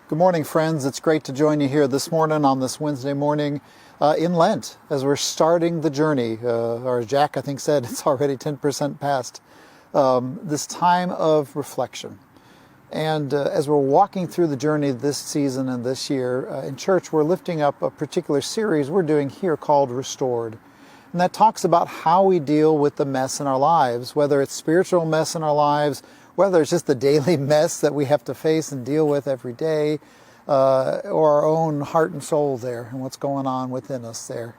Good morning, friends. It's great to join you here this morning on this Wednesday morning in Lent as we're starting the journey. Or as Jack, I think, said, it's already 10% past this time of reflection. And as we're walking through the journey this season and this year in church, we're lifting up a particular series we're doing here called Restored. And that talks about how we deal with the mess in our lives, whether it's spiritual mess in our lives, whether it's just the daily mess that we have to face and deal with every day, or our own heart and soul there and what's going on within us there.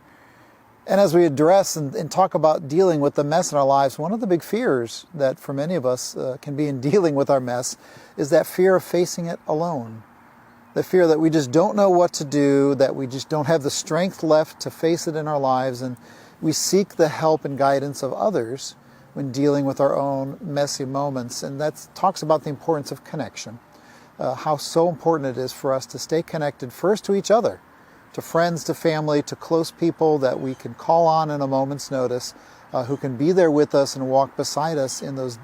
And as we address and talk about dealing with the mess in our lives, one of the big fears that for many of us can be in dealing with our mess is that fear of facing it alone. The fear that we just don't know what to do, that we just don't have the strength left to face it in our lives, and we seek the help and guidance of others when dealing with our own messy moments. And that talks about the importance of connection, how so important it is for us to stay connected first to each other, to friends, to family, to close people that we can call on in a moment's notice, who can be there with us and walk beside us in those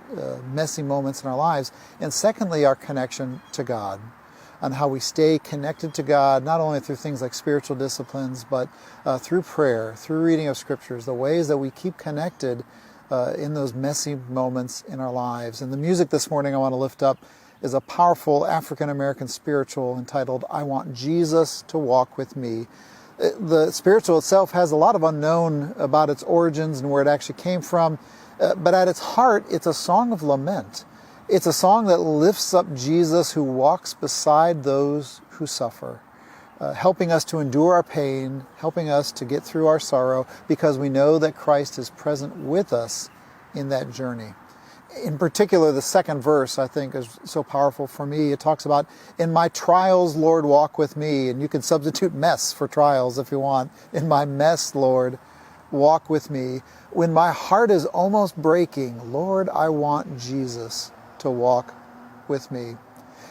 messy moments in our lives. And secondly, our connection to God, on how we stay connected to God, not only through things like spiritual disciplines, but through prayer, through reading of scriptures, the ways that we keep connected in those messy moments in our lives. And the music this morning I want to lift up is a powerful African-American spiritual entitled, "I Want Jesus to Walk With Me." The spiritual itself has a lot of unknown about its origins and where it actually came from, but at its heart, it's a song of lament. It's a song that lifts up Jesus who walks beside those who suffer, helping us to endure our pain, helping us to get through our sorrow, because we know that Christ is present with us in that journey. In particular, the second verse, I think, is so powerful for me. It talks about, "In my trials, Lord, walk with me." And you can substitute mess for trials if you want. "In my mess, Lord, walk with me. When my heart is almost breaking, Lord, I want Jesus to walk with me."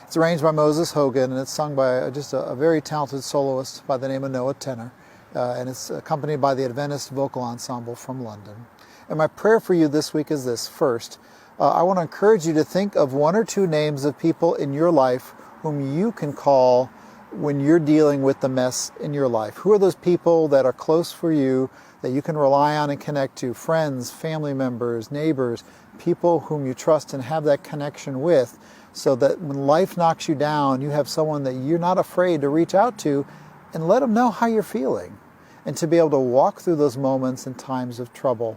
It's arranged by Moses Hogan, and it's sung by just a very talented soloist by the name of Noah Tenor. And it's accompanied by the Adventist Vocal Ensemble from London. And my prayer for you this week is this. First, I want to encourage you to think of one or two names of people in your life whom you can call when you're dealing with the mess in your life. Who are those people that are close for you, that you can rely on and connect to? Friends, family members, neighbors, people whom you trust and have that connection with, so that when life knocks you down, you have someone that you're not afraid to reach out to and let them know how you're feeling, and to be able to walk through those moments in times of trouble.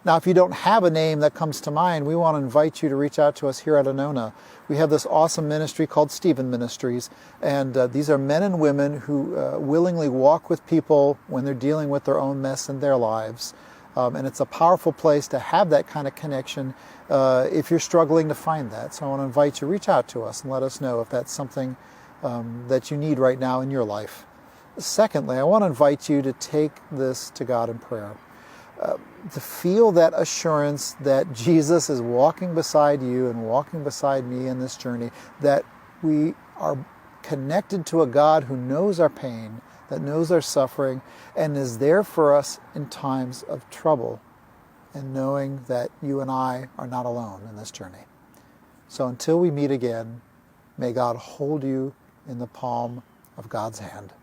Now, if you don't have a name that comes to mind, we want to invite you to reach out to us here at Anona. We have this awesome ministry called Stephen Ministries, and these are men and women who willingly walk with people when they're dealing with their own mess in their lives. And it's a powerful place to have that kind of connection if you're struggling to find that. So I want to invite you to reach out to us and let us know if that's something that you need right now in your life. Secondly, I want to invite you to take this to God in prayer. To feel that assurance that Jesus is walking beside you and walking beside me in this journey, that we are connected to a God who knows our pain, that knows our suffering, and is there for us in times of trouble, and knowing that you and I are not alone in this journey. So until we meet again, may God hold you in the palm of God's hand.